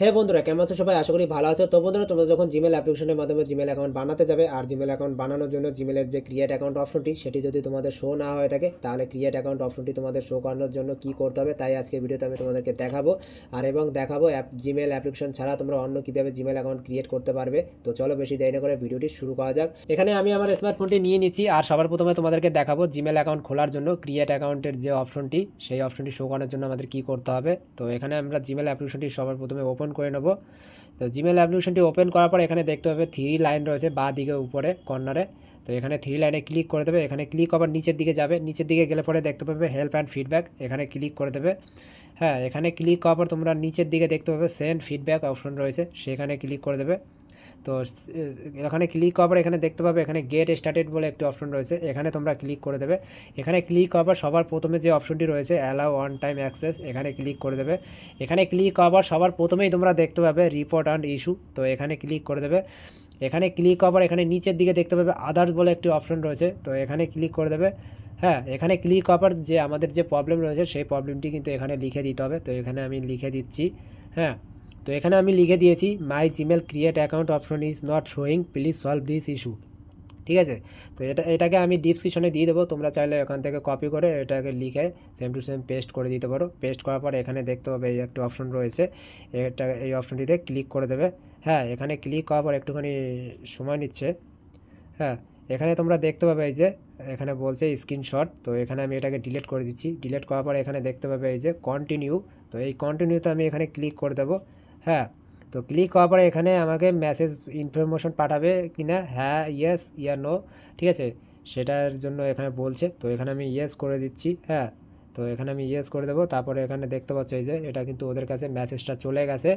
হ্যাঁ বন্ধুরা, কেমন আছো সবাই? আশা করি ভালো আছো। তো বন্ধুরা, তোমরা যখন জিমেল অ্যাপ্লিকেশনের মাধ্যমে জিমেল অ্যাকাউন্ট বানাতে যাবে, আর জিমেল অ্যাকাউন্ট বানানোর জন্য জিমেলের যে ক্রিয়েট অ্যাকাউন্ট অপশনটি সেটি যদি তোমাদের শো না হয়ে থাকে, তাহলে ক্রিয়েট অ্যাকাউন্ট অপশনটি তোমাদের শো করানোর জন্য কী করতে হবে, তাই আজকে ভিডিওতে আমি তোমাদেরকে দেখাবো। আর এবং দেখাবো জিমেল অ্যাপ্লিকেশন ছাড়া তোমরা অন্য কীভাবে জিমেল অ্যাকাউন্ট ক্রিয়েট করতে পারবে। তো চলো বেশি দেরি না করে ভিডিওটি শুরু করা যাক। এখানে আমি আমার স্মার্টফোনটি নিয়ে নিচ্ছি, আর সবার প্রথমে তোমাদেরকে দেখাবো জিমেল অ্যাকাউন্ট খোলার জন্য ক্রিয়েট অ্যাকাউন্টের যে অপশনটি, সেই অপশনটি শো করানোর জন্য আমাদের কী করতে হবে। তো এখানে আমরা জিমেল অ্যাপ্লিকেশনটি সবার প্রথমে ওপেন করে নেব। তো জিমেল অ্যাপ্লিকেশনটি ওপেন করার পর এখানে দেখতে পাবে থ্রি লাইন রয়েছে বাঁ দিকে উপরে কর্নারে। তো এখানে থ্রি লাইনে ক্লিক করে দেবে। এখানে ক্লিক আবার নিচের দিকে যাবে, নিচের দিকে গেলে পরে দেখতে পাবে হেল্প অ্যান্ড ফিডব্যাক, এখানে ক্লিক করে দেবে। হ্যাঁ, এখানে ক্লিক করার পর তোমরা নিচের দিকে দেখতে পাবে সেন্ড ফিডব্যাক অপশন রয়েছে, সেখানে ক্লিক করে দেবে। তো এখানে ক্লিক করার পর এখানে দেখতে পাবে এখানে গেট স্টার্টেড বলে একটি অপশন রয়েছে, এখানে তোমরা ক্লিক করে দেবে। এখানে ক্লিক করার পর সবার প্রথমে যে অপশনটি রয়েছে অ্যালাউ ওয়ান টাইম অ্যাক্সেস, এখানে ক্লিক করে দেবে। এখানে ক্লিক করার পর সবার প্রথমেই তোমরা দেখতে পাবে রিপোর্ট অ্যান্ড ইস্যু, তো এখানে ক্লিক করে দেবে। এখানে ক্লিক করার পর এখানে নিচের দিকে দেখতে পাবে আদার্স বলে একটি অপশন রয়েছে, তো এখানে ক্লিক করে দেবে। হ্যাঁ, এখানে ক্লিক করার পর যে আমাদের যে প্রবলেম রয়েছে সেই প্রবলেমটি কিন্তু এখানে লিখে দিতে হবে, তো এখানে আমি লিখে দিচ্ছি। হ্যাঁ, তো এখানে আমি লিখে দিয়েছি মাই Gmail create account option is not showing, please solve this issue. ঠিক আছে, তো এটাকে আমি ডিসক্রিপশনে দিয়ে দেবো, তোমরা চাইলে এখান থেকে কপি করে এটাকে লিখে সেম টু সেম পেস্ট করে দিতে পারো। পেস্ট করার পর এখানে দেখতে পাবে এই একটা অপশন রয়েছে, এই অপশনটিতে ক্লিক করে দেবে। হ্যাঁ, এখানে ক্লিক করার পর একটুখানি সময় নিচ্ছে। হ্যাঁ, এখানে তোমরা দেখতে পাবে এই যে এখানে বলছে স্ক্রিনশট, তো এখানে আমি এটাকে ডিলিট করে দিচ্ছি। ডিলিট করার পর এখানে দেখতে পাবে এই যে কন্টিনিউ, তো এই কন্টিনিউতে আমি এখানে ক্লিক করে দেবো। হ্যাঁ, তো ক্লিক করার পরে এখানে আমাকে মেসেজ ইনফরমেশন পাঠাবে কিনা, হ্যাঁ ইয়েস ইয়া নো, ঠিক আছে, সেটার জন্য এখানে বলছে, তো এখানে আমি ইয়েস করে দিচ্ছি। হ্যাঁ, তো এখানে আমি ইয়েস করে দেবো। তারপরে এখানে দেখতে পাচ্ছ এই যে এটা কিন্তু ওদের কাছে মেসেজটা চলে গেছে।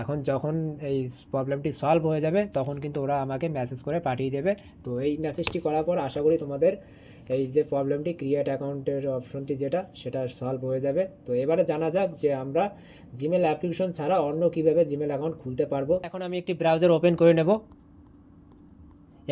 এখন যখন এই প্রবলেমটি সলভ হয়ে যাবে তখন কিন্তু ওরা আমাকে মেসেজ করে পাঠিয়ে দেবে। তো এই মেসেজটি করার পর আশা করি তোমাদের এই যে প্রবলেমটি ক্রিয়েট অ্যাকাউন্টের অপশনটি যেটা সেটা সলভ হয়ে যাবে। তো এবারে জানা যাক যে আমরা জিমেল অ্যাপ্লিকেশন ছাড়া অন্য কীভাবে জিমেল অ্যাকাউন্ট খুলতে পারবো। এখন আমি একটি ব্রাউজার ওপেন করে নেব।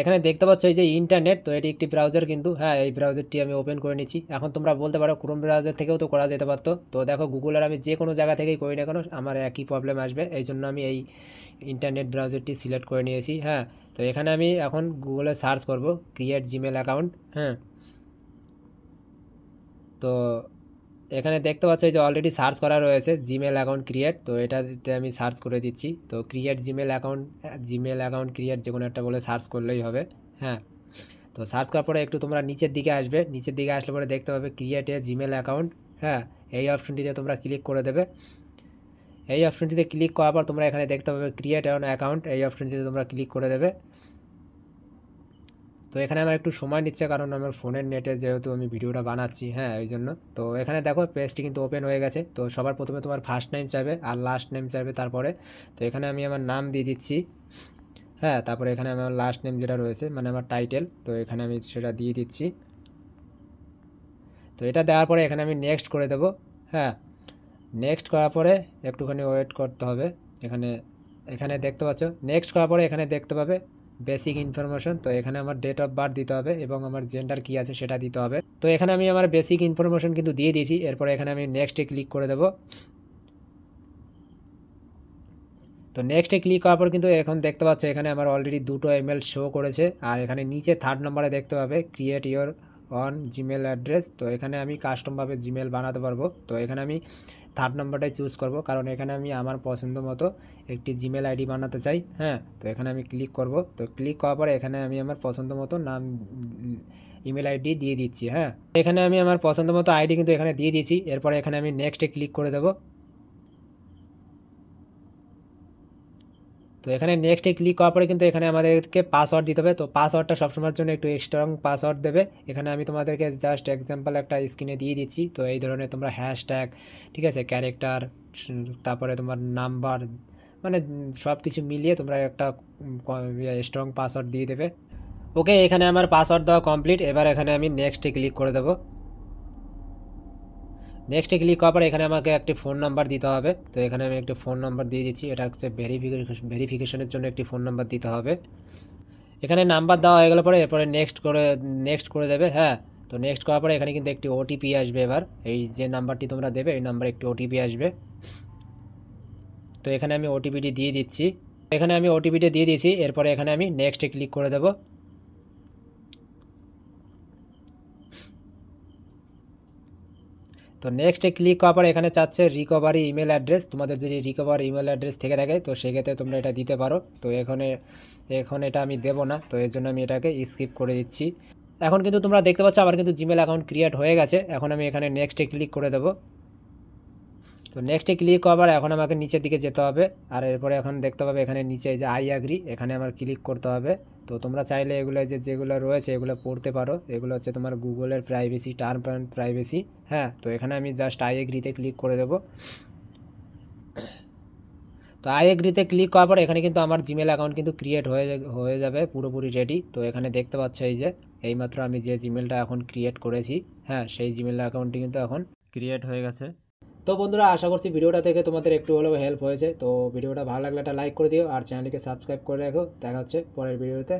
এখানে দেখতে পাচ্ছ এই যে ইন্টারনেট, তো এটি একটি ব্রাউজার কিন্তু। হ্যাঁ, এই ব্রাউজারটি আমি ওপেন করে নিচ্ছি। এখন তোমরা বলতে পারো ক্রোম ব্রাউজার থেকেও তো করা যেতে পারতো, তো দেখো গুগলের আমি যে কোনো জায়গা থেকেই করি না কেন আমার একই প্রবলেম আসবে, এই জন্য আমি এই ইন্টারনেট ব্রাউজারটি সিলেক্ট করে নিয়েছি। হ্যাঁ, তো এখানে আমি এখন গুগলে সার্চ করব ক্রিয়েট জিমেল অ্যাকাউন্ট। হ্যাঁ, তো এখানে দেখতে পাচ্ছ এই যে অলরেডি সার্চ করা রয়েছে জিমেল অ্যাকাউন্ট ক্রিয়েট, তো এটাতে আমি সার্চ করে দিচ্ছি। তো ক্রিয়েট জিমেল অ্যাকাউন্ট ক্রিয়েট যে কোনো একটা বলে সার্চ করলেই হবে। হ্যাঁ, তো সার্চ করার পরে একটু তোমরা নিচের দিকে আসবে, নিচের দিকে আসলে পরে দেখতে পাবে ক্রিয়েট এ জিমেল অ্যাকাউন্ট। হ্যাঁ, এই অপশনটিতে তোমরা ক্লিক করে দেবে। এই অপশনটিতে ক্লিক করার পর তোমরা এখানে দেখতে পাবে ক্রিয়েট অ্যান অ্যাকাউন্ট, এই অপশনটিতে তোমরা ক্লিক করে দেবে। তো এখানে আমার একটু সময় নিচ্ছে কারণ আমার ফোনের নেটে যেহেতু আমি ভিডিওটা বানাচ্ছি, হ্যাঁ ওই জন্য। তো এখানে দেখো পেজটি কিন্তু ওপেন হয়ে গেছে। তো সবার প্রথমে তোমার ফার্স্ট নেম চাইবে আর লাস্ট নেম চাইবে তারপরে। তো এখানে আমি আমার নাম দিয়ে দিচ্ছি। হ্যাঁ, তারপরে এখানে আমার লাস্ট নেম যেটা রয়েছে মানে আমার টাইটেল, তো এখানে আমি সেটা দিয়ে দিচ্ছি। তো এটা দেওয়ার পরে এখানে আমি নেক্সট করে দেবো। হ্যাঁ, নেক্সট করার পরে একটুখানি ওয়েট করতে হবে। এখানে এখানে দেখতে পাচ্ছ নেক্সট করার পরে এখানে দেখতে পাবে বেসিক ইনফরমেশন, তো এখানে আমার ডেট অফ বার্থ দিতে হবে এবং আমার জেন্ডার কী আছে সেটা দিতে হবে। তো এখানে আমি আমার বেসিক ইনফরমেশন কিন্তু দিয়ে দিয়েছি। এরপরে এখানে আমি নেক্সটে ক্লিক করে দেবো। তো নেক্সটে ক্লিক করার পর কিন্তু এখন দেখতে পাচ্ছ এখানে আমার অলরেডি দুটো ইমেল শো করেছে, আর এখানে নিচে থার্ড নম্বরে দেখতে পাবে create your on Gmail address, তো এখানে আমি কাস্টমভাবে জিমেল বানাতে পারবো। তো এখানে আমি থার্ড নম্বরটাই চুজ করব কারণ এখানে আমি আমার পছন্দ মতো একটি জিমেল আইডি বানাতে চাই। হ্যাঁ, তো এখানে আমি ক্লিক করব। তো ক্লিক করার পরে এখানে আমি আমার পছন্দ মতো নাম ইমেল আইডি দিয়ে দিচ্ছি। হ্যাঁ, এখানে আমি আমার পছন্দ মতো আইডি কিন্তু এখানে দিয়ে দিয়েছি। এরপরে এখানে আমি নেক্সটে ক্লিক করে দেবো। তো এখানে নেক্সটে ক্লিক করার পরে কিন্তু এখানে আমাদেরকে পাসওয়ার্ড দিতে হবে। তো পাসওয়ার্ডটা সবসময়ের জন্য একটু স্ট্রং পাসওয়ার্ড দেবে। এখানে আমি তোমাদেরকে জাস্ট এক্সাম্পল একটা স্ক্রিনে দিয়ে দিচ্ছি। তো এই ধরনের তোমরা হ্যাশট্যাগ, ঠিক আছে, ক্যারেক্টার, তারপরে তোমার নাম্বার, মানে সব কিছু মিলিয়ে তোমরা একটা স্ট্রং পাসওয়ার্ড দিয়ে দেবে। ওকে, এখানে আমার পাসওয়ার্ড দেওয়া কমপ্লিট। এবার এখানে আমি নেক্সটে ক্লিক করে দেবো। নেক্সটে ক্লিক করার পর এখানে আমাকে একটি ফোন নাম্বার দিতে হবে। তো এখানে আমি একটি ফোন নাম্বার দিয়ে দিচ্ছি, এটা হচ্ছে ভেরিফিকেশনের জন্য একটি ফোন নাম্বার দিতে হবে। এখানে নাম্বার দেওয়া হয়ে গেলে পরে এরপরে নেক্সট করে দেবে। হ্যাঁ, তো নেক্সট করার পরে এখানে কিন্তু একটি ওটিপি আসবে। এবার এই যে নাম্বারটি তোমরা দেবে এই নাম্বারে একটি ওটিপি আসবে। তো এখানে আমি ওটিপিটি দিয়ে দিচ্ছি। এখানে আমি ওটিপিটি দিয়ে দিয়েছি, এরপরে এখানে আমি নেক্সটে ক্লিক করে দেব। তো নেক্সটে ক্লিক করার পর এখানে চাচ্ছে রিকভারি ইমেল অ্যাড্রেস। তোমাদের যদি রিকভার ইমেল অ্যাড্রেস থেকে থাকে তো সেক্ষেত্রে তোমরা এটা দিতে পারো। তো এখন এটা আমি দেবো না, তো এর জন্য আমি এটাকে স্কিপ করে দিচ্ছি। এখন কিন্তু তোমরা দেখতে পাচ্ছ আমার কিন্তু জিমেল অ্যাকাউন্ট ক্রিয়েট হয়ে গেছে। এখন আমি এখানে নেক্সটে ক্লিক করে দেবো। তো নেক্সটে ক্লিক করার এখন আমাকে নিচের দিকে যেতে হবে, আর এরপরে এখন দেখতে পাবে এখানে নিচে যে আই অ্যাগ্রি, এখানে আমার ক্লিক করতে হবে। তো তোমরা চাইলে এগুলো যেগুলো রয়েছে এগুলো পড়তে পারো। এগুলো হচ্ছে তোমার গুগলের প্রাইভেসি টার্ম অ্যান্ড প্রাইভেসি। হ্যাঁ, তো এখানে আমি জাস্ট আই এগ্রিতে ক্লিক করে দেবো। তো আই এগ্রিতে ক্লিক করার পর এখানে কিন্তু আমার জিমেল অ্যাকাউন্ট কিন্তু ক্রিয়েট হয়ে যাবে পুরোপুরি রেডি। তো এখানে দেখতে পাচ্ছ এই যে এইমাত্র আমি যে জিমেলটা এখন ক্রিয়েট করেছি, হ্যাঁ সেই জিমেল অ্যাকাউন্টটি কিন্তু এখন ক্রিয়েট হয়ে গেছে। তো বন্ধুরা, আশা করছি ভিডিওটা থেকে তোমাদের একটু হলেও হেল্প হয়েছে। তো ভিডিওটা ভালো লাগলে একটা লাইক করে দিও আর চ্যানেলটিকে সাবস্ক্রাইব করে রাখো। দেখা হচ্ছে পরের ভিডিওতে।